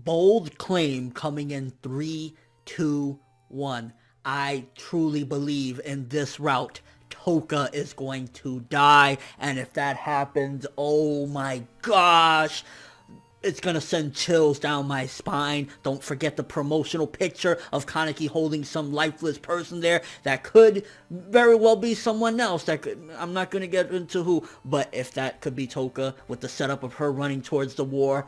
Bold claim coming in 3, 2, 1. I truly believe in this route. Touka is going to die, and if that happens, oh my gosh, it's gonna send chills down my spine. Don't forget the promotional picture of Kaneki holding some lifeless person there. That could very well be someone else. I'm not gonna get into who, but if that could be Touka with the setup of her running towards the war.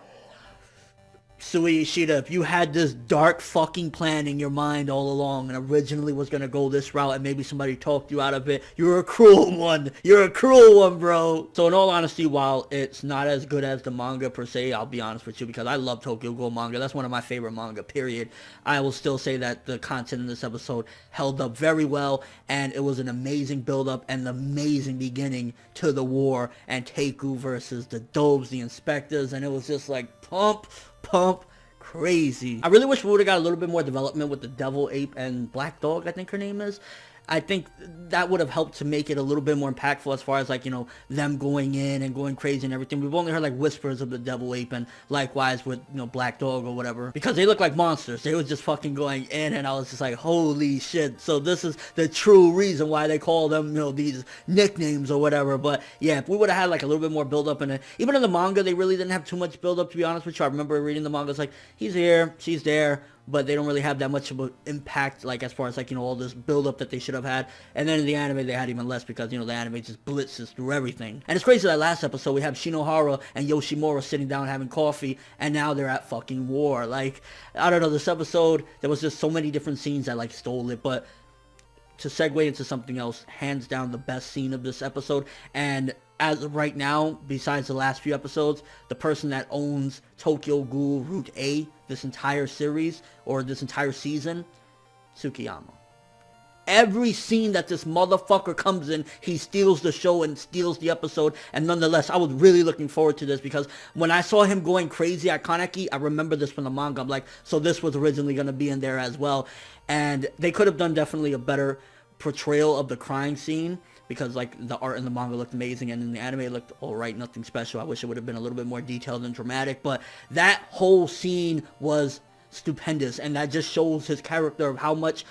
Sui Ishida, if you had this dark fucking plan in your mind all along and originally was gonna go this route and maybe somebody talked you out of it, you're a cruel one. You're a cruel one, bro. So in all honesty, while it's not as good as the manga per se, I'll be honest with you, because I love Tokyo Ghoul manga. That's one of my favorite manga, period. I will still say that the content in this episode held up very well, and it was an amazing build-up and an amazing beginning to the war, Anteiku versus the Dobes, the inspectors, and it was just like pump crazy. I really wish we would have got a little bit more development with the Devil Ape and Black Dog, I think her name is. I think that would have helped to make it a little bit more impactful as far as, like, you know, them going in and going crazy and everything. We've only heard, like, whispers of the Devil Ape, and likewise with, you know, Black Dog or whatever. Because they look like monsters. They were just fucking going in, and I was just like, holy shit. So this is the true reason why they call them, you know, these nicknames or whatever. But, yeah, if we would have had, like, a little bit more build-up in it. Even in the manga, they really didn't have too much build-up, to be honest with you. I remember reading the manga, it's like, he's here, she's there, but they don't really have that much of an impact, like, as far as, like, you know, all this build-up that they should have had. And then in the anime, they had even less because, you know, the anime just blitzes through everything. And it's crazy that last episode, we have Shinohara and Yoshimura sitting down having coffee, and now they're at fucking war. Like, I don't know, this episode, there was just so many different scenes that, like, stole it, but to segue into something else, hands down the best scene of this episode, and as of right now, besides the last few episodes, the person that owns Tokyo Ghoul Route A this entire series, or this entire season, Tsukiyama. Every scene that this motherfucker comes in, he steals the show and steals the episode, and nonetheless, I was really looking forward to this, because when I saw him going crazy at Kaneki, I remember this from the manga. I'm like, so this was originally going to be in there as well, and they could have done definitely a better portrayal of the crying scene, because, like, the art in the manga looked amazing, and in the anime it looked alright, nothing special. I wish it would have been a little bit more detailed and dramatic, but that whole scene was stupendous, and that just shows his character of how much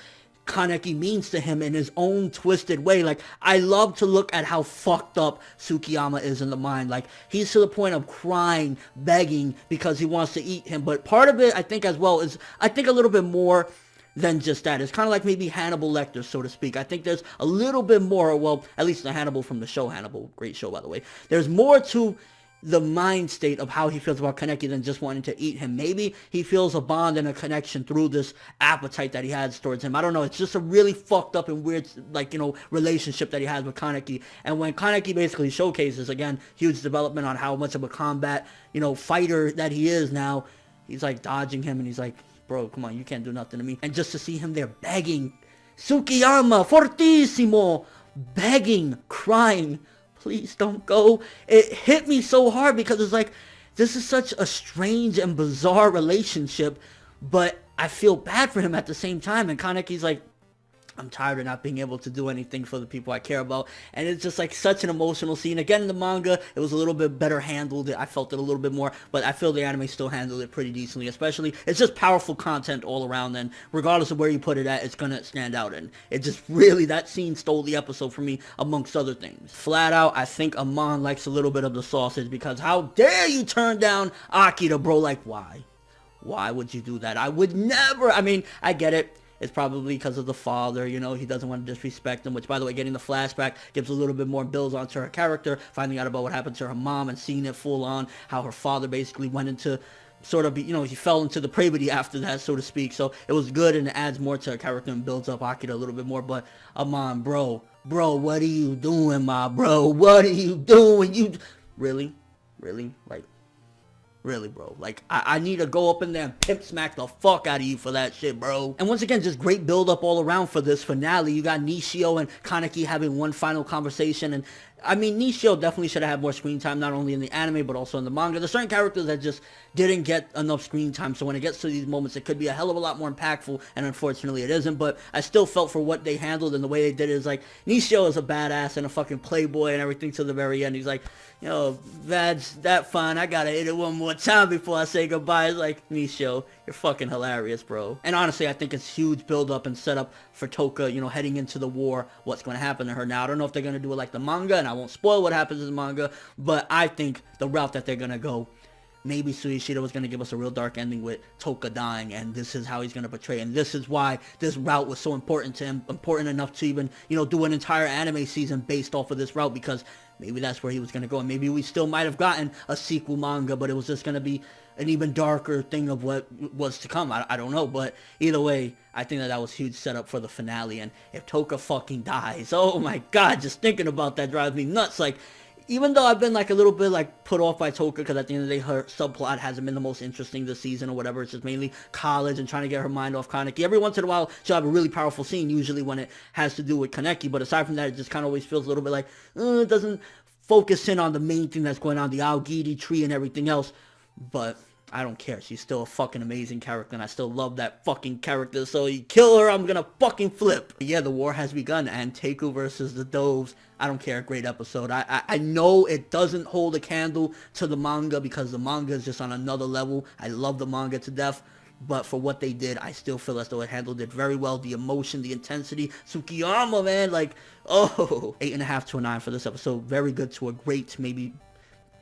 Kaneki means to him in his own twisted way. Like, I love to look at how fucked up Tsukiyama is in the mind. Like, he's to the point of crying, begging, because he wants to eat him, but part of it, I think, as well, is, I think, a little bit more than just that. It's kind of like maybe Hannibal Lecter, so to speak. I think there's a little bit more, well, at least the Hannibal from the show Hannibal, great show, by the way. There's more to the mind state of how he feels about Kaneki than just wanting to eat him. Maybe he feels a bond and a connection through this appetite that he has towards him. I don't know. It's just a really fucked up and weird, like, you know, relationship that he has with Kaneki. And when Kaneki basically showcases, again, huge development on how much of a combat, you know, fighter that he is now, he's like dodging him, and he's like, bro, come on, you can't do nothing to me. And just to see him there begging, Tsukiyama, fortissimo, begging, crying, please don't go. It hit me so hard, because it's like, this is such a strange and bizarre relationship, but I feel bad for him at the same time. And Kaneki's like, I'm tired of not being able to do anything for the people I care about. And it's just like such an emotional scene. Again, in the manga, it was a little bit better handled. I felt it a little bit more, but I feel the anime still handled it pretty decently. Especially, it's just powerful content all around, and regardless of where you put it at, it's gonna stand out. And it just really, that scene stole the episode for me, amongst other things. Flat out, I think Amon likes a little bit of the sausage, because how dare you turn down Akira, bro? Like, why? Why would you do that? I would never. I mean, I get it. It's probably because of the father, you know, he doesn't want to disrespect him, which, by the way, getting the flashback gives a little bit more builds onto her character, finding out about what happened to her mom and seeing it full on, how her father basically went into sort of, you know, he fell into the depravity after that, so to speak. So it was good, and it adds more to her character and builds up Akira a little bit more. But Amon, bro, what are you doing, my bro? What are you doing? You really, like, really, bro. Like, I need to go up in there and pimp smack the fuck out of you for that shit, bro. And once again, just great build up all around for this finale. You got Nishio and Kaneki having one final conversation, and I mean, Nishio definitely should have had more screen time, not only in the anime, but also in the manga. There's certain characters that just didn't get enough screen time, so when it gets to these moments, it could be a hell of a lot more impactful, and unfortunately it isn't, but I still felt for what they handled and the way they did it is like, Nishio is a badass and a fucking playboy and everything to the very end. He's like, that's that fine, I gotta hit it one more time before I say goodbye. It's like, Nishio, you're fucking hilarious, bro. And honestly, I think it's huge build up and setup for Touka, heading into the war, what's going to happen to her. Now, I don't know if they're going to do it like the manga, and I won't spoil what happens in the manga, but I think the route that they're going to go, maybe Suishida was going to give us a real dark ending with Touka dying, and this is how he's going to portray, and this is why this route was so important to him, important enough to even, do an entire anime season based off of this route, because maybe that's where he was going to go, and maybe we still might have gotten a sequel manga, but it was just going to be an even darker thing of what was to come. I don't know, but either way, I think that was huge setup for the finale, and if Touka fucking dies, oh my god, just thinking about that drives me nuts. Like, even though I've been like a little bit like put off by Touka, because at the end of the day her subplot hasn't been the most interesting this season or whatever, it's just mainly college and trying to get her mind off Kaneki. Every once in a while she'll have a really powerful scene, usually when it has to do with Kaneki, but aside from that, it just kind of always feels a little bit like, it doesn't focus in on the main thing that's going on, the Aogiri tree and everything else. But I don't care. She's still a fucking amazing character, and I still love that fucking character. So you kill her, I'm gonna fucking flip. But yeah, the war has begun. Anteiku versus the Doves. I don't care. Great episode. I know it doesn't hold a candle to the manga, because the manga is just on another level. I love the manga to death. But for what they did, I still feel as though it handled it very well. The emotion, the intensity. Tsukiyama, man. Like, 8.5 to a 9 for this episode. Very good to a great, maybe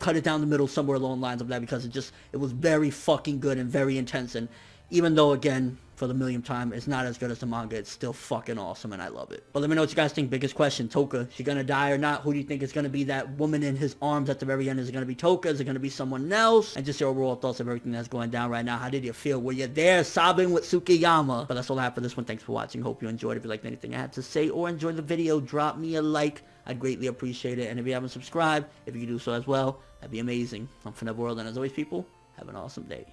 cut it down the middle somewhere along the lines of that, because it was very fucking good and very intense, and even though, again, for the millionth time, it's not as good as the manga, it's still fucking awesome, and I love it. But let me know what you guys think. Biggest question, Touka, she gonna die or not? Who do you think is gonna be that woman in his arms at the very end? Is it gonna be Touka? Is it gonna be someone else? And just your overall thoughts of everything that's going down right now. How did you feel? Were you there sobbing with Tsukiyama? But that's all I have for this one. Thanks for watching. Hope you enjoyed. If you liked anything I had to say or enjoyed the video, drop me a like. I'd greatly appreciate it. And if you haven't subscribed, if you could do so as well, that'd be amazing. I'm Finette World, and as always, people, have an awesome day.